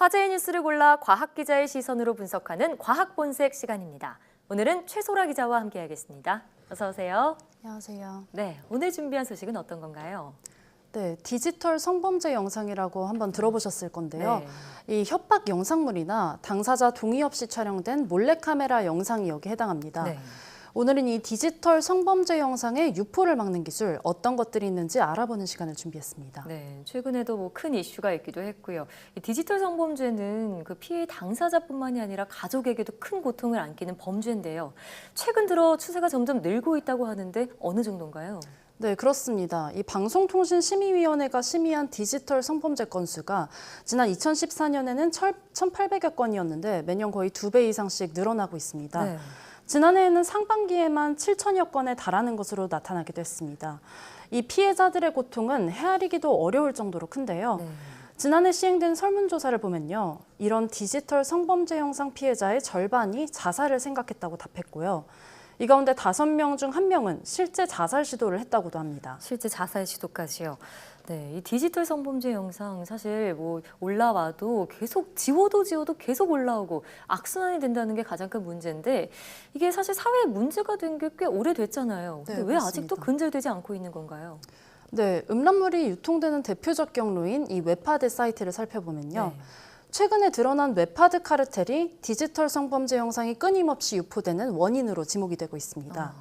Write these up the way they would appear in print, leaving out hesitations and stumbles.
화제의 뉴스를 골라 과학 기자의 시선으로 분석하는 과학 본색 시간입니다. 오늘은 최소라 기자와 함께하겠습니다. 어서 오세요. 안녕하세요. 네, 오늘 준비한 소식은 어떤 건가요? 네, 디지털 성범죄 영상이라고 한번 들어보셨을 건데요. 네. 이 협박 영상물이나 당사자 동의 없이 촬영된 몰래카메라 영상이 여기에 해당합니다. 네. 오늘은 이 디지털 성범죄 영상의 유포를 막는 기술, 어떤 것들이 있는지 알아보는 시간을 준비했습니다. 네, 최근에도 큰 이슈가 있기도 했고요. 이 디지털 성범죄는 그 피해 당사자뿐만이 아니라 가족에게도 큰 고통을 안기는 범죄인데요. 최근 들어 추세가 점점 늘고 있다고 하는데 어느 정도인가요? 네, 그렇습니다. 이 방송통신심의위원회가 심의한 디지털 성범죄 건수가 지난 2014년에는 1,800여 건이었는데 매년 거의 2배 이상씩 늘어나고 있습니다. 네. 지난해에는 상반기에만 7천여 건에 달하는 것으로 나타나기도 했습니다. 이 피해자들의 고통은 헤아리기도 어려울 정도로 큰데요. 네. 지난해 시행된 설문조사를 보면요. 이런 디지털 성범죄 영상 피해자의 절반이 자살을 생각했다고 답했고요. 이 가운데 5명 중 1명은 실제 자살 시도를 했다고도 합니다. 실제 자살 시도까지요. 네, 이 디지털 성범죄 영상 사실 올라와도 계속 지워도 계속 올라오고 악순환이 된다는 게 가장 큰 문제인데 이게 사실 사회에 문제가 된 게 꽤 오래됐잖아요. 근데 네, 왜 맞습니다. 아직도 근절되지 않고 있는 건가요? 네, 음란물이 유통되는 대표적 경로인 이 웹하드 사이트를 살펴보면요. 네. 최근에 드러난 웹하드 카르텔이 디지털 성범죄 영상이 끊임없이 유포되는 원인으로 지목이 되고 있습니다.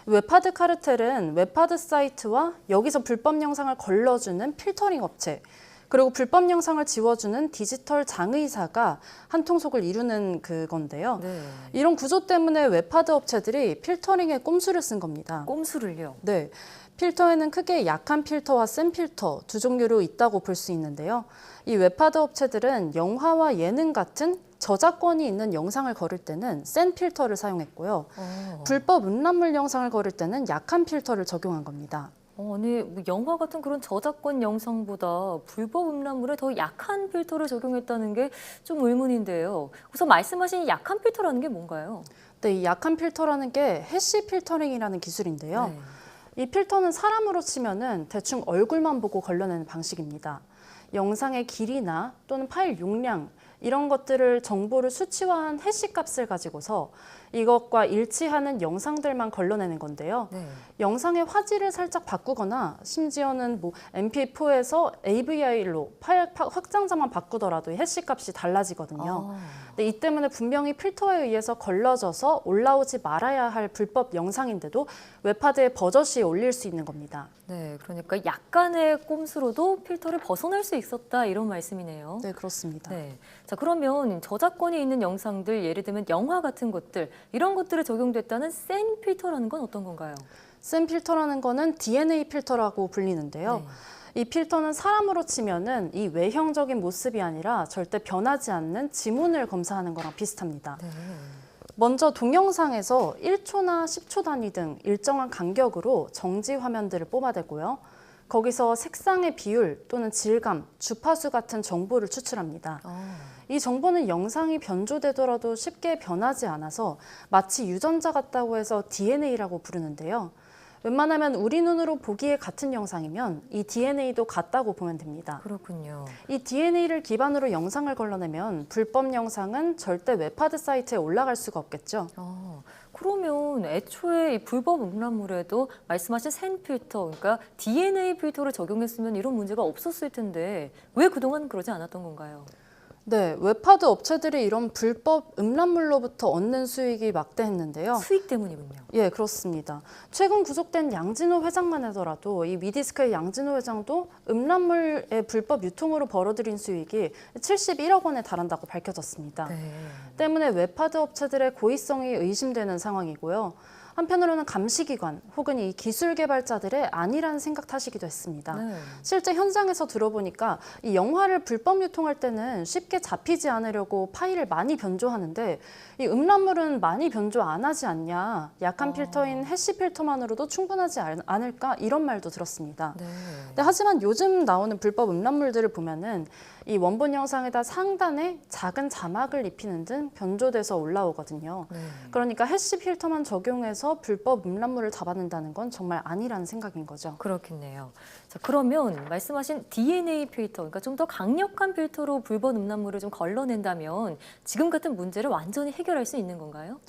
웹하드 카르텔은 웹하드 사이트와 여기서 불법 영상을 걸러주는 필터링 업체, 그리고 불법 영상을 지워주는 디지털 장의사가 한 통속을 이루는 그건데요. 네. 이런 구조 때문에 웹하드 업체들이 필터링에 꼼수를 쓴 겁니다. 꼼수를요? 네. 필터에는 크게 약한 필터와 센 필터 두 종류로 있다고 볼 수 있는데요. 이 웹하드 업체들은 영화와 예능 같은 저작권이 있는 영상을 거를 때는 센 필터를 사용했고요. 불법 음란물 영상을 거를 때는 약한 필터를 적용한 겁니다. 아니, 영화 같은 그런 저작권 영상보다 불법 음란물에 더 약한 필터를 적용했다는 게 좀 의문인데요. 우선 말씀하신 약한 필터라는 게 뭔가요? 네, 이 약한 필터라는 게 해시 필터링이라는 기술인데요. 네. 이 필터는 사람으로 치면은 대충 얼굴만 보고 걸러내는 방식입니다. 영상의 길이나 또는 파일 용량 이런 것들을 정보를 수치화한 해시 값을 가지고서 이것과 일치하는 영상들만 걸러내는 건데요. 네. 영상의 화질을 살짝 바꾸거나 심지어는 MP4에서 AVI로 파일 확장자만 바꾸더라도 해시 값이 달라지거든요. 근데 이 때문에 분명히 필터에 의해서 걸러져서 올라오지 말아야 할 불법 영상인데도 웹하드에 버젓이 올릴 수 있는 겁니다. 네, 그러니까 약간의 꼼수로도 필터를 벗어날 수 있었다 이런 말씀이네요. 네, 그렇습니다. 네. 자, 그러면 저작권이 있는 영상들, 예를 들면 영화 같은 것들, 이런 것들에 적용됐다는 센 필터라는 건 어떤 건가요? 센 필터라는 거는 DNA 필터라고 불리는데요. 네. 이 필터는 사람으로 치면은 이 외형적인 모습이 아니라 절대 변하지 않는 지문을 검사하는 거랑 비슷합니다. 네. 먼저 동영상에서 1초나 10초 단위 등 일정한 간격으로 정지 화면들을 뽑아내고요. 거기서 색상의 비율 또는 질감, 주파수 같은 정보를 추출합니다. 이 정보는 영상이 변조되더라도 쉽게 변하지 않아서 마치 유전자 같다고 해서 DNA라고 부르는데요. 웬만하면 우리 눈으로 보기에 같은 영상이면 이 DNA도 같다고 보면 됩니다. 그렇군요. 이 DNA를 기반으로 영상을 걸러내면 불법 영상은 절대 웹하드 사이트에 올라갈 수가 없겠죠. 그러면 애초에 이 불법 음란물에도 말씀하신 센 필터, 그러니까 DNA 필터를 적용했으면 이런 문제가 없었을 텐데 왜 그동안 그러지 않았던 건가요? 네, 웹하드 업체들이 이런 불법 음란물로부터 얻는 수익이 막대했는데요. 수익 때문이군요. 예, 그렇습니다. 최근 구속된 양진호 회장만 하더라도 이 미디스크의 양진호 회장도 음란물의 불법 유통으로 벌어들인 수익이 71억 원에 달한다고 밝혀졌습니다. 네. 때문에 웹하드 업체들의 고의성이 의심되는 상황이고요. 한편으로는 감시기관 혹은 이 기술 개발자들의 아니라는 생각 탓이기도 했습니다. 네. 실제 현장에서 들어보니까 이 영화를 불법 유통할 때는 쉽게 잡히지 않으려고 파일을 많이 변조하는데 이 음란물은 많이 변조 안 하지 않냐. 약한 필터인 해시 필터만으로도 충분하지 않을까 이런 말도 들었습니다. 네. 하지만 요즘 나오는 불법 음란물들을 보면은 이 원본 영상에다 상단에 작은 자막을 입히는 등 변조돼서 올라오거든요. 네. 그러니까 해시 필터만 적용해서 불법 음란물을 잡아낸다는 건 정말 아니라는 생각인 거죠. 그렇겠네요. 자, 그러면 말씀하신 DNA 필터, 그러니까 좀 더 강력한 필터로 불법 음란물을 좀 걸러낸다면 지금 같은 문제를 완전히 해결할 수 있는 건가요?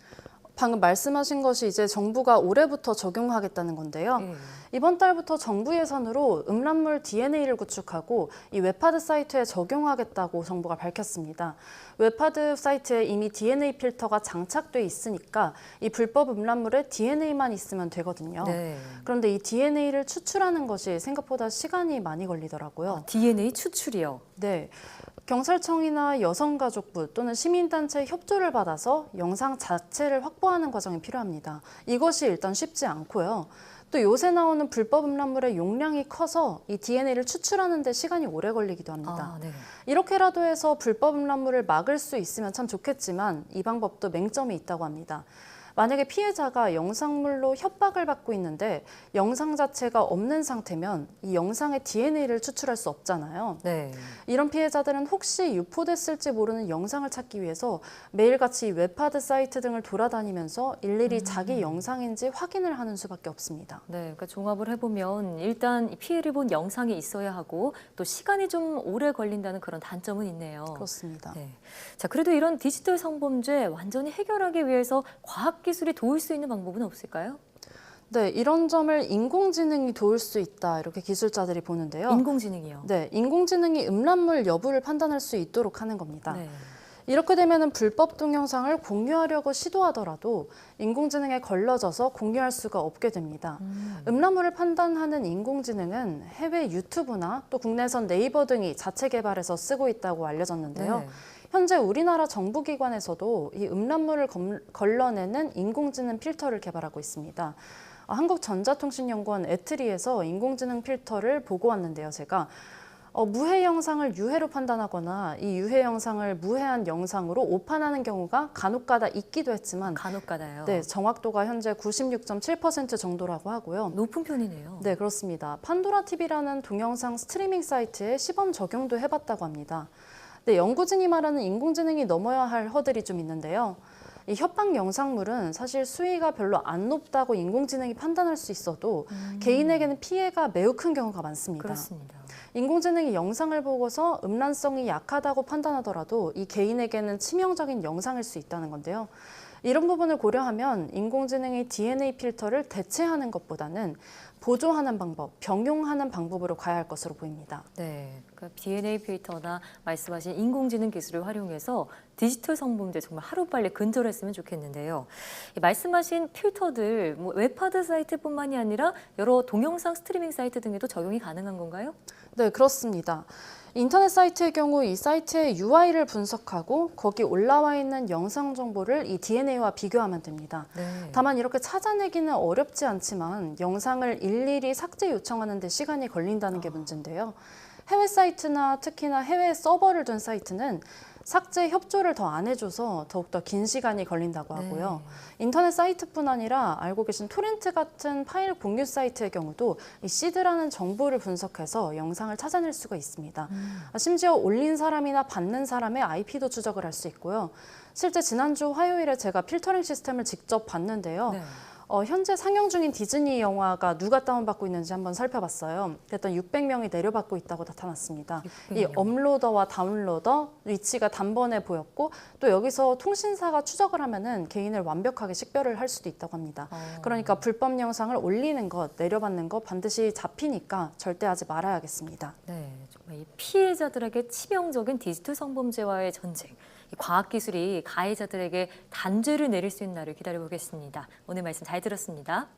방금 말씀하신 것이 이제 정부가 올해부터 적용하겠다는 건데요. 예. 이번 달부터 정부 예산으로 음란물 DNA를 구축하고 이 웹하드 사이트에 적용하겠다고 정부가 밝혔습니다. 웹하드 사이트에 이미 DNA 필터가 장착돼 있으니까 이 불법 음란물에 DNA만 있으면 되거든요. 네. 그런데 이 DNA를 추출하는 것이 생각보다 시간이 많이 걸리더라고요. DNA 추출이요. 네. 경찰청이나 여성가족부 또는 시민단체의 협조를 받아서 영상 자체를 확보하는 과정이 필요합니다. 이것이 일단 쉽지 않고요. 또 요새 나오는 불법 음란물의 용량이 커서 이 DNA를 추출하는 데 시간이 오래 걸리기도 합니다. 아, 네. 이렇게라도 해서 불법 음란물을 막을 수 있으면 참 좋겠지만 이 방법도 맹점이 있다고 합니다. 만약에 피해자가 영상물로 협박을 받고 있는데 영상 자체가 없는 상태면 이 영상의 DNA를 추출할 수 없잖아요. 네. 이런 피해자들은 혹시 유포됐을지 모르는 영상을 찾기 위해서 매일같이 웹하드 사이트 등을 돌아다니면서 일일이 자기 영상인지 확인을 하는 수밖에 없습니다. 네, 그러니까 종합을 해보면 일단 이 피해를 본 영상이 있어야 하고 또 시간이 좀 오래 걸린다는 그런 단점은 있네요. 그렇습니다. 네. 자, 그래도 이런 디지털 성범죄 완전히 해결하기 위해서 과학기술이 도울 수 있는 방법은 없을까요? 네, 이런 점을 인공지능이 도울 수 있다 이렇게 기술자들이 보는데요. 인공지능이요. 네, 인공지능이 음란물 여부를 판단할 수 있도록 하는 겁니다. 네. 이렇게 되면 불법 동영상을 공유하려고 시도하더라도 인공지능에 걸러져서 공유할 수가 없게 됩니다. 음란물을 판단하는 인공지능은 해외 유튜브나 또 국내선 네이버 등이 자체 개발해서 쓰고 있다고 알려졌는데요. 네. 현재 우리나라 정부기관에서도 이 음란물을 걸러내는 인공지능 필터를 개발하고 있습니다. 한국전자통신연구원 애트리에서 인공지능 필터를 보고 왔는데요, 제가. 무해 영상을 유해로 판단하거나 이 유해 영상을 무해한 영상으로 오판하는 경우가 간혹가다 있기도 했지만 간혹가다요. 네, 정확도가 현재 96.7% 정도라고 하고요. 높은 편이네요. 네, 그렇습니다. 판도라 TV라는 동영상 스트리밍 사이트에 시범 적용도 해봤다고 합니다. 네, 연구진이 말하는 인공지능이 넘어야 할 허들이 좀 있는데요. 이 협박 영상물은 사실 수위가 별로 안 높다고 인공지능이 판단할 수 있어도 개인에게는 피해가 매우 큰 경우가 많습니다. 그렇습니다. 인공지능이 영상을 보고서 음란성이 약하다고 판단하더라도 이 개인에게는 치명적인 영상일 수 있다는 건데요. 이런 부분을 고려하면 인공지능이 DNA 필터를 대체하는 것보다는 보조하는 방법, 병용하는 방법으로 가야 할 것으로 보입니다. 네, 그러니까 DNA 필터나 말씀하신 인공지능 기술을 활용해서 디지털 성범죄 정말 하루빨리 근절했으면 좋겠는데요. 이 말씀하신 필터들 웹하드 사이트뿐만이 아니라 여러 동영상 스트리밍 사이트 등에도 적용이 가능한 건가요? 네, 그렇습니다. 인터넷 사이트의 경우 이 사이트의 UI를 분석하고 거기 올라와 있는 영상 정보를 이 DNA와 비교하면 됩니다. 네. 다만 이렇게 찾아내기는 어렵지 않지만 영상을 일일이 삭제 요청하는 데 시간이 걸린다는 게 문제인데요. 해외 사이트나 특히나 해외 서버를 둔 사이트는 삭제 협조를 더 안 해줘서 더욱더 긴 시간이 걸린다고 하고요. 인터넷 사이트뿐 아니라 알고 계신 토렌트 같은 파일 공유 사이트의 경우도 이 시드라는 정보를 분석해서 영상을 찾아낼 수가 있습니다. 심지어 올린 사람이나 받는 사람의 IP도 추적을 할 수 있고요. 실제 지난주 화요일에 제가 필터링 시스템을 직접 봤는데요. 네. 현재 상영 중인 디즈니 영화가 누가 다운받고 있는지 한번 살펴봤어요. 그랬더니 600명이 내려받고 있다고 나타났습니다. 600명. 이 업로더와 다운로더 위치가 단번에 보였고 또 여기서 통신사가 추적을 하면은 개인을 완벽하게 식별을 할 수도 있다고 합니다. 그러니까 불법 영상을 올리는 것, 내려받는 것 반드시 잡히니까 절대 하지 말아야겠습니다. 네, 정말 이 피해자들에게 치명적인 디지털 성범죄와의 전쟁. 이 과학기술이 가해자들에게 단죄를 내릴 수 있는 날을 기다려보겠습니다. 오늘 말씀 잘 들었습니다.